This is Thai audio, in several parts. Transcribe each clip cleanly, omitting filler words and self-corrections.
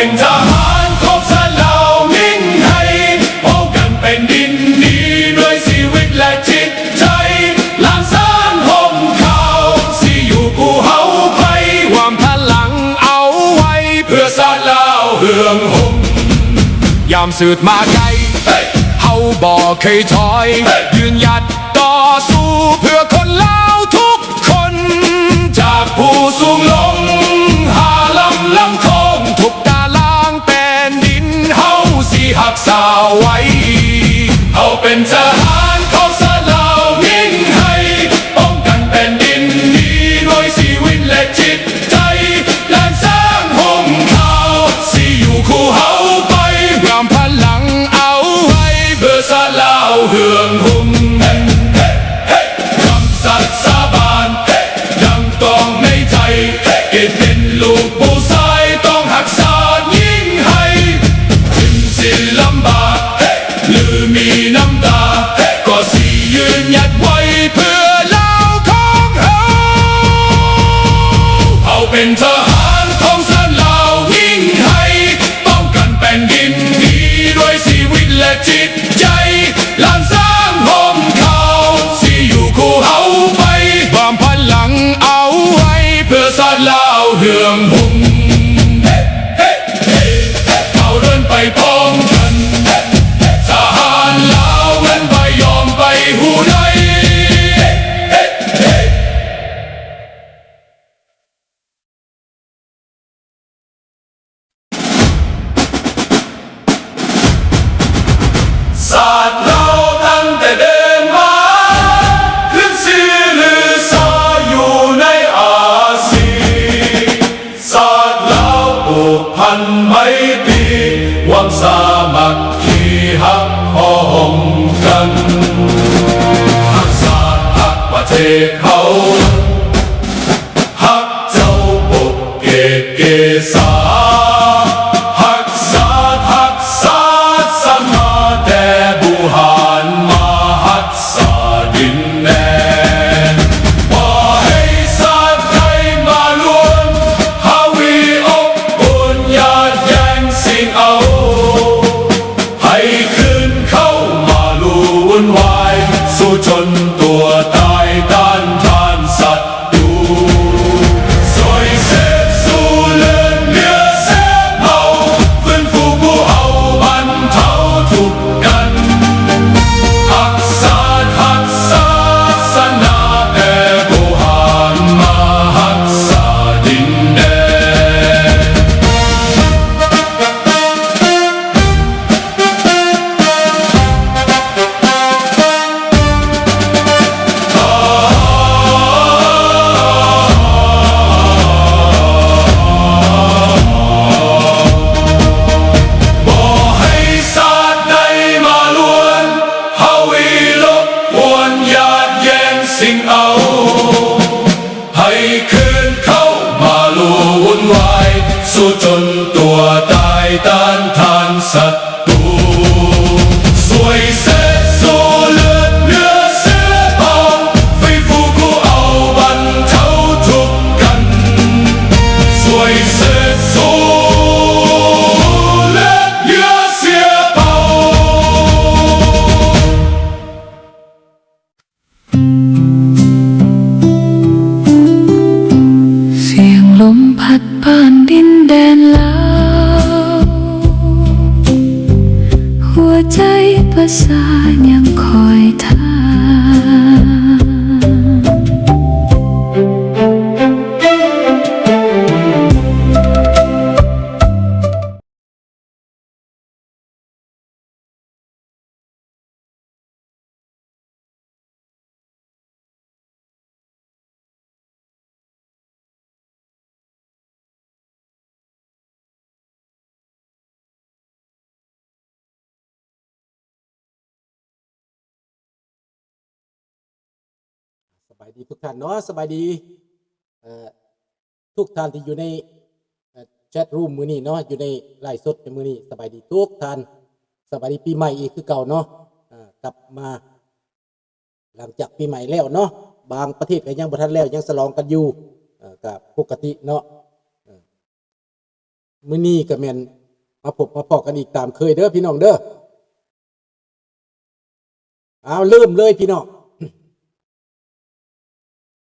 เป็นทหารของชาติเรามิ่งให้ป้องกันแผ่นดินนี้ด้วยชีวิตและจิตใจล้างสร้างห่มเขาที่อยู่คู่เฮาไปวางพลังเอาไว้เพื่อชาติเราเฮืองหงยามสืบมาไกลเฮาบ่เคยถอยยืนหยัดต่อสู้เพื่อคนลาวทุกคนจากผู้สูงลงหาลำคงทุกตารางแผ่นดินเฮาสิหักษาไว้เฮาเป็นทหารของชาติเรายิ่งให้ป้องกันแผ่นดินนี้ด้วยชีวิตและจิตใจล้านสร้างห่มเขาสิอยู่คู่เฮาไปงามพลังเอาไว้เพื่อชาติเราเฮืองหุ่มคำสัตย์สาบานยังต้องในใจเกิดเป็นลูกผู้ชายต้องหักษายิ่งให้ถึงสิ้นลำบากหรือมีน้ำตาก็สิยืนหยัดไว้เพื่อเล่าของเฮาเอาเป็นทหารของชาติเรายิ่งให้ป้องกันแผ่นดินนี้ด้วยชีวิตและจิตใจล้านสร้างห่มเขาสิอยู่คู่เฮาไปความพลังเอาไว้เพื่อชาติเราเฮืองหุ่มเขาเดินไปพร้อมกันทหารลาวมันไปยอมไปหูใดศาสตร์เราตั้งแต่เดินมาขึ้นชื่อลือชาอยู่ในอาเซียนศาสตร์เราผูกพันไมตรีหวังสามัคคีหักพ้องกันหักศาสตร์หักประเทศเขาหักเจ้าปกเกตเกษาหักศาสตร์หักศาสตร์สมาแต่บุหารมาหักษาดินแดนบ่ให้ศาสตร์ไทยมาล้วนหาวีอบอุ่นญาติแย่งสิ่งเอาให้คืนเข้ามาลู่วุ่นวายสู้จนตัวตายต้านทานศัตรูสวยเสพสู้เลือดเนื้อเสียเมาฟื้นฟูผู้เอาบรรเทาทุกข์กันหักศาสตร์หักศาสนาแต่บุหารมาหักษาดินแดนบ่ให้ศาสตร์ใดมาล้วนเฮาวีลบกวนญาติแย่งสิ่งเอาให้คืนเข้ามาลู่วุ่นวายสู้จนตัวตายต้านทานศัตรูสวยเสพสู้เลือดเนื้อเสือเผาไฟฟูคู่เอาบรรเทาทุกข์กันสวยเสพสู้เลือดเนื้อเสือเผา เสียงลมพัดผ่านดินแดนลาวหัวใจประสานยังคอยท่าสบายดีทุกท่านเนาะสบายดีทุกท่านที่อยู่ในแชทรูมมือนี้เนาะอยู่ในไลฟ์สดในมือนี้สบายดีทุกท่านสบายดีปีใหม่อีกคือเก่าเนาะกลับมาหลังจากปีใหม่แล้วเนาะบางประเทศก็ยังบ่ทันแล้วยังฉลองกันอยู่กับปกติเนาะ มื้อนี้ก็แม่นมาพบมาพอกันอีกตามเคยเด้อพี่น้องเด้อเอาเริ่มเลยพี่น้อง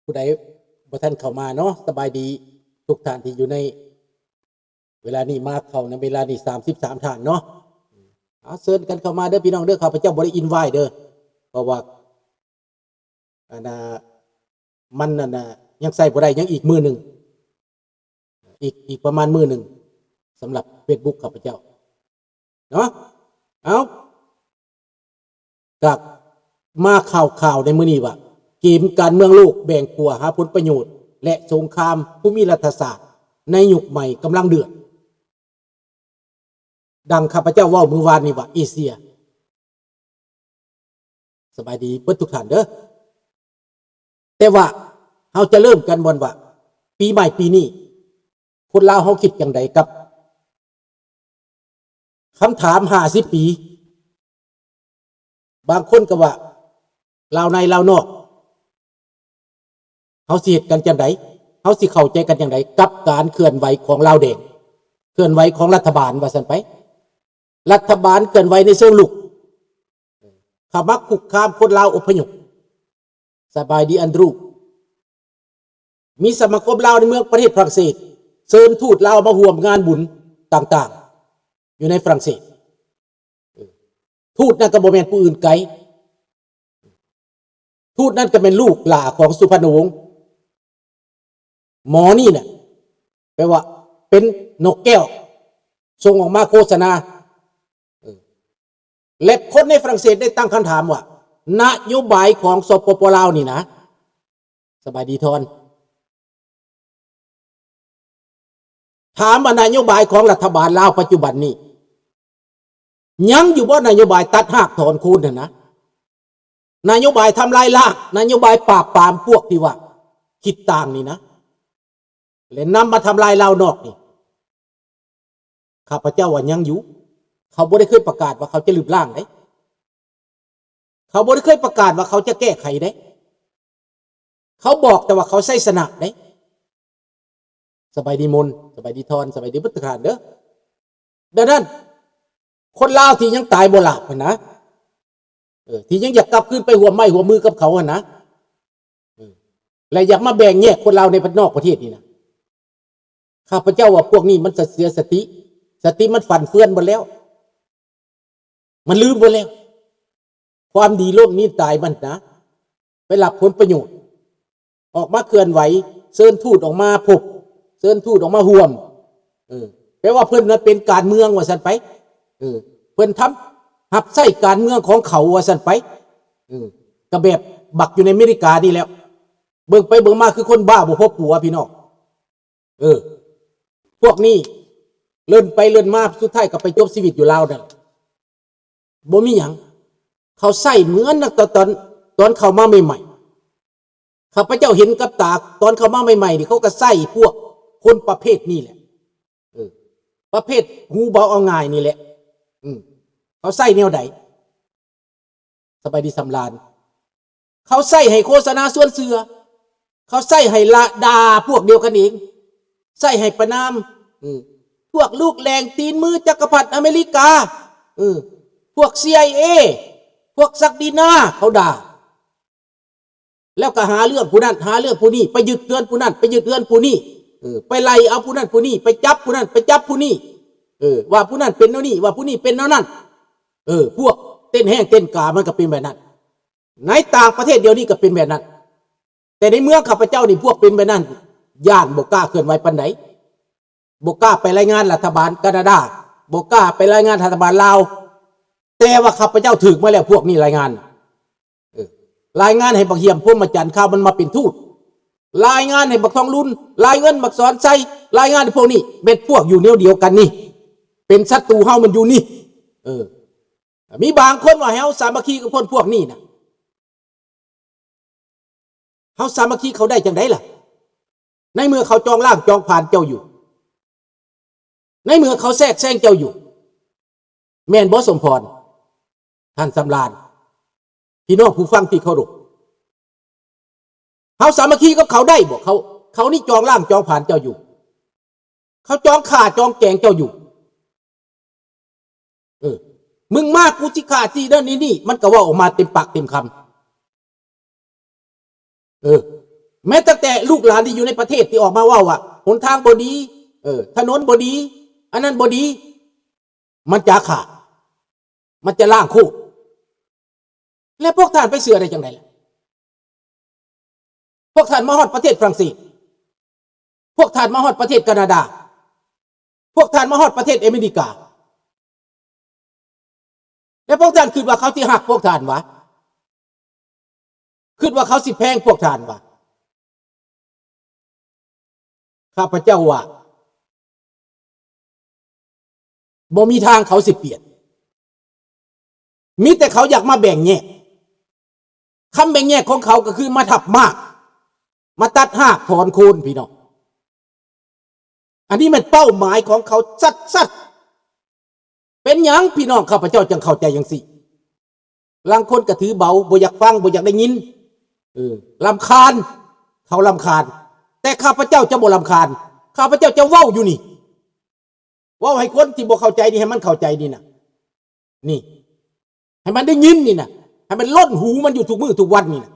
ผู้ใดบ่ทันเข้ามาเนาะสบายดีทุกท่านที่อยู่ในเวลานี้มาเข้าในเวลานี้33ท่านเนาะเอาเชิญกันเข้ามาเด้อพี่น้องเด้อข้าพเจ้าบ่ได้อินไว้เด้อเพราะว่าอันน่ะมันนั่นน่ะยังใส่บ่ได้ยังอีกมื้อหนึงอีกประมาณมื้อหนึงสำหรับ Facebook ข้าพเจ้าเนาะเอากลับมาข่าวในมื้อนี้ว่าเกมการเมืองโลกแบ่งขั้วหาผลประโยชน์และสงครามภูมิรัฐศาสตร์ในยุคใหม่กำลังเดือดดังข้าพเจ้าเว้ามื้อวานนี้ว่าเอเชียสบายดีเบิดทุกท่านเด้อแต่ว่าเฮาจะเริ่มกันบ่ว่าปีใหม่ปีนี้คนลาวเฮาคิดจังไดกับคำถาม50ปีบางคนก็ว่าลาวในลาวนอกเฮาสิเฮ็ดกันจังไดเฮาสิเข้าใจกันจังไดกับการเคลื่อนไหวของลาวแดงเคลื่อนไหวของรัฐบาลว่าซั่นไปรัฐบาลเคลื่อนไหวในเชิงลุกเข้ามาคุกคามคนลาวอพยพสบายดีอันดรูมีสมาคมลาวในเมืองประเทศฝรั่งเศสเชิญทูตลาวมาร่วมงานบุญต่างๆอยู่ในฝรั่งเศสทูตนั้นก็บ่แม่นผู้อื่นไกลทูตนั้นก็เป็นลูกหลานของสุพรรณวงศ์หมอนี่เนี่ยแปลว่าเป็นนกแก้วส่งออกมาโฆษณาและคนในฝรั่งเศสได้ตั้งคำถามว่านโยบายของสปปลาวนี่นะสบายดีทอนถามว่านโยบายของรัฐบาลลาวปัจจุบันนี้ยังอยู่บ่นโยบายตัดหากถอนโคนนะนโยบายทำลายล้างนโยบายปราบปรามพวกที่ว่าคิดต่างนี่นะและนำมาทำลายลาวนอกนี่ข้าพเจ้าว่ายังอยู่เขาบ่ได้เคยประกาศว่าเขาจะลืมล้างได้เขาบ่ได้เคยประกาศว่าเขาจะแก้ไขได้เขาบอกแต่ว่าเขาใส่สนะได้สบายดีมนสบายดีทอนสบายดีพุทธคานเด้อดังนั้นคนลาวที่ยังตายบ่หลับนะที่ยังอยากกลับคืนไปหัวไม้หัวมือกับเขานะและอยากมาแบ่งแยกคนลาวในนอกประเทศนี่นะข้าพเจ้าว่าพวกนี้มันเสียสติมันฝันเฟือนหมดแล้วมันลืมหมดแล้วความดีโลกนี้ตายมันนะไปหลับผลประโยชน์ออกมาเคลื่อนไหวเชิญทูตออกมาพบเชิญทูตออกมาห่วมแปลว่าเพิ่นนั้นเป็นการเมืองว่าซั่นไปเพิ่นทำหับไส้การเมืองของเขาว่าซั่นไปก็แบบบักอยู่ในอเมริกานี่แล้วเบิ่งไปเบิ่งมาคือคนบ้าบ่พบผัวพี่น้องพวกนี้เลื่อนไปเลื่อนมาสุดท้ายก็ไปจบชีวิตอยู่ลาวนั่นบ่มีหยังเขาใส่เหมือนตอนเข้ามาใหม่ๆข้าพเจ้าเห็นกับตาตอนเข้ามาใหม่ๆนี่เขาก็ใส่พวกคนประเภทนี้แหละประเภทหูเบาเอาง่ายนี่แหละเขาใส่แนวใดสบายดีสำราญเขาใส่ให้โฆษณาส่วนเสือเขาใส่ให้ละดาพวกเดียวกันเองใส่ให้ประนามพวกลูกแรงตีนมือจักรพรรดิอเมริกาพวก CIA พวกซักดีนาเขาด่าแล้วก็หาเรื่องผู้นั้นหาเรื่องผู้นี้ไปยึดเรือนผู้นั้นไปยึดเรือนผู้นี้ไปไล่เอาผู้นั้นผู้นี้ไปจับผู้นั้นไปจับผู้นี้ว่าผู้นั้นเป็นเท่านี้ว่าผู้นี้เป็นเท่านั้นพวกเต้นแห้งเต้นกามันก็เป็นแบบนั้นในต่างประเทศเดียวนี้ก็เป็นแบบนั้นแต่ในเมืองข้าพเจ้านี่พวกเป็นแบบนั้นย่านบ่กล้าเคลื่อนไหวปานใดบ่กล้าไปรายงานรัฐบาลแคนาดาบ่กล้าไปรายงานรัฐบาลลาวแต่ว่าข้าพเจ้าถึกมาแล้วพวกนี้รายงานให้บักเหียมพวกมาจันข้าวมันมาเป็นทูตรายงานให้บักทองรุ่นรายเงินบักสอนไซรายงานให้พวกนี้เม็ดพวกอยู่แนวเดียวกันนี่เป็นศัตรูเฮามันอยู่นี่มีบางคนว่าเฮาสามัคคีกับพวกนี้นะเฮาสามัคคีเขาได้จังไดล่ะในเมื่อเขาจองล่างจองผ่านเจ้าอยู่ในเมื่อเขาแทรกแซงเจ้าอยู่แม่นบ่สมพรท่านสำราญพี่น้องผู้ฟังที่เคารพเฮาสามัคคีกับเขาได้บ่เขานี่จองล่างจองผ่านเจ้าอยู่ เขาจองข่าจองแกงเจ้าอยู่มึงมากกูสิขาดที่เรื่องนี้นี่มันก็ว่าออกมาเต็มปากเต็มคำแม้ตั้งแต่ลูกหลานที่อยู่ในประเทศที่ออกมาว่าหนทางบดีถนนบดีอันนั้นบดี มันจะขาดมันจะล่างคู่แล้วพวกท่านไปเสือได้จังไงล่ะพวกท่านมาฮอดประเทศฝรั่งเศสพวกท่านมาฮอดประเทศแคนาดาพวกท่านมาฮอดประเทศอเมริกาแล้วพวกท่านคิดว่าเขาที่หักพวกท่านวะคิดว่าเขาสิแพงพวกท่านวะข้าพเจ้าว่าบ่มีทางเขาสิเปลี่ยนมีแต่เขาอยากมาแบ่งแยกคำแบ่งแยกของเขาก็คือมาทับมากมาตัดหากถอนโคนพี่น้องอันนี้มันเป้าหมายของเขาสัดเป็นหยังพี่น้องข้าพเจ้าจังเข้าใจอย่างสิบางคนก็ถือเบาบ่อยากฟังบ่อยากได้ยินรำคาญเขารำคาญแต่ข้าพเจ้าจะบ่รำคาญข้าพเจ้าจะเว้าอยู่นี่เว้าให้คนที่บ่เข้าใจนี่ให้มันเข้าใจนี่นะนี่ให้มันได้ยินนี่นะให้มันล้นหูมันอยู่ทุกมื้อทุกวันนี่นะ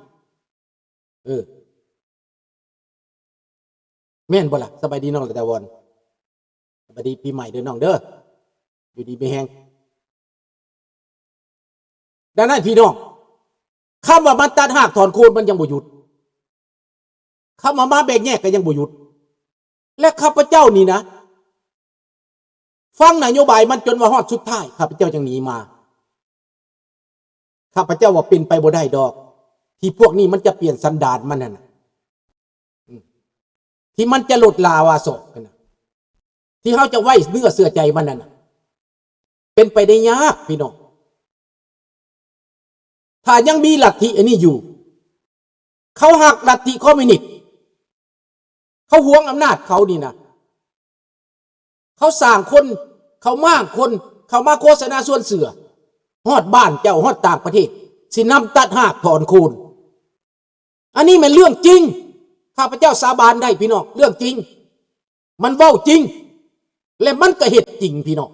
แม่นบ่ล่ะสบายดีน้องตะวันสบายดีปีใหม่เด้อน้องเด้ออยู่ดีไม่แห้งดังนั้นพี่น้องคำว่ามันตัดหากถอนโคนมันยังบ่หยุดคำว่ามาแบ่งแยกก็ยังบ่หยุดและข้าพเจ้านี่นะฟังนโยบายมันจนว่าฮอดสุดท้ายข้าพเจ้าจังหนีมาข้าพเจ้าว่าเป็นไปบ่ได้ดอกที่พวกนี้มันจะเปลี่ยนสันดานมันนั่นที่มันจะหลุดลาวาโศกกันที่เขาจะไว้เนื้อเสื่อใจมันนั่นเป็นไปได้ยากพี่น้องถ้ายังมีลัทธิอันนี้อยู่เขาหักลัทธิคอมมิวนิสต์เขาหวงอำนาจเขานี่นะเขาสร้างคนเขามากคนเขามาโฆษณาส่วนเสือฮอดบ้านเจ้าฮอดต่างประเทศสินำตัดหากถอนโคนอันนี้มันเรื่องจริงข้าพเจ้าสาบานได้พี่น้องเรื่องจริงมันเว้าจริงและมันก็เหตุจริงพี่น้อง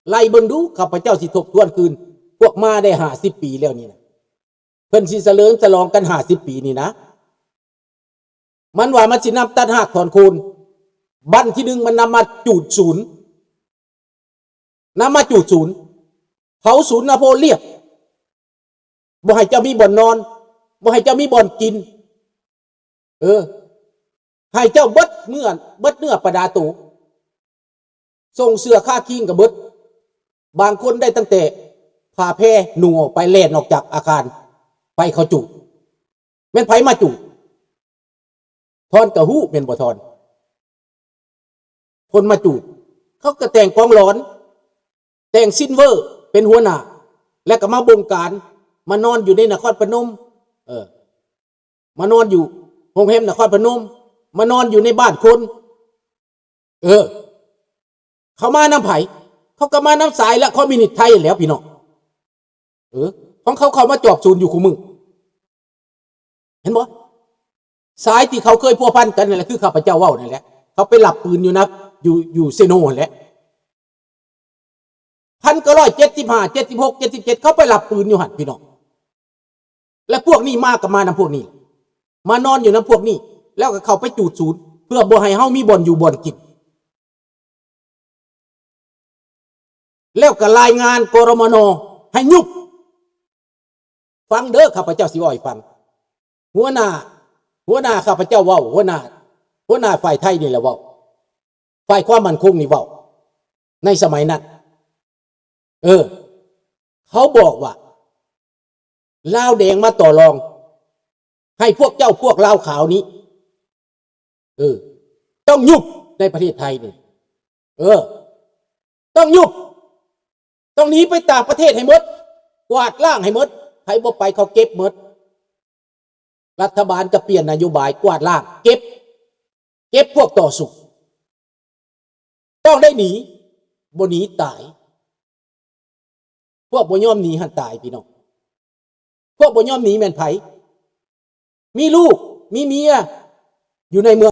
ไล่เบิ่งดูข้าพเจ้าสิทบทวนคืนพวกมาได้50 ปีแล้วนี่นะเพิ่นสิเสลิมฉลองกัน50 ปีนี่นะมันว่ามันสินำตัดหากถอนโคนบั้นที่1มันนำมาจูดศูนย์เผาศูนย์นาโพเลียนบ่ให้เจ้ามีบ่อนนอนบ่ให้เจ้ามีบ่อนกินให้เจ้าเบิดเนื้อประดาตูส่งเสื้อค่าคิงกับเบิดบางคนได้ตั้งแต่ผ่าแพร่หนูออกไปแล่นออกจากอาคารไปเขาจูดแม่นไผมาจูดทอนกะฮู้เป็นบ่ทอนคนมาจูดเขาก็แต่งกองหลอนแต่งซินเวอร์เป็นหัวหน้าและก็มาบงการมานอนอยู่ในนครพนมมานอนอยู่โรงแรมนครพนมมานอนอยู่ในบ้านคนเขามาน้ำไผ่เขาก็มาน้ำสายและคอมมิวนิสต์ไทยแล้วพี่น้องของเขามาจอบศูนย์อยู่คู่มึงเห็นบ่สายที่เขาเคยพัวพันกันนั่นแหละคือข้าพเจ้าเว้านั่นแหละเขาไปหลับปืนอยู่นะอยู่เซโนนั่นแหละ1975 76 77เขาไปหลับปืนอยู่หั่นพี่น้องและพวกนี้มากับมานำพวกนี้มานอนอยู่นำพวกนี้แล้วก็เข้าไปจูดศูนย์เพื่อบ่ให้เฮามีบ่อนอยู่บ่อนกินแล้วก็รายงานกรมนให้ยุบฟังเด้อข้าพเจ้าสิเว้าให้ฟังหัวหน้าข้าพเจ้าเว้าหัวหน้าฝ่ายไทยนี่แหละเว้าฝ่ายความมั่นคงนี่เว้าในสมัยนั้นเขาบอกว่าลาวแดงมาต่อรองให้พวกเจ้าพวกลาวขาวนี้ต้องยุบในประเทศไทยนี่ต้องยุบต้องหนีไปต่างประเทศให้หมดกวาดล้างให้หมดใครบ่ไปเขาเก็บหมดรัฐบาลจะเปลี่ยนนโยบายกวาดล้างเก็บพวกต่อสู้ต้องได้หนีบ่หนีตายพวกบ่ยอมหนีหันตายพี่น้องพวกบ่ยอมหนีแม่นไผมีลูกมีเมียอยู่ในเมือง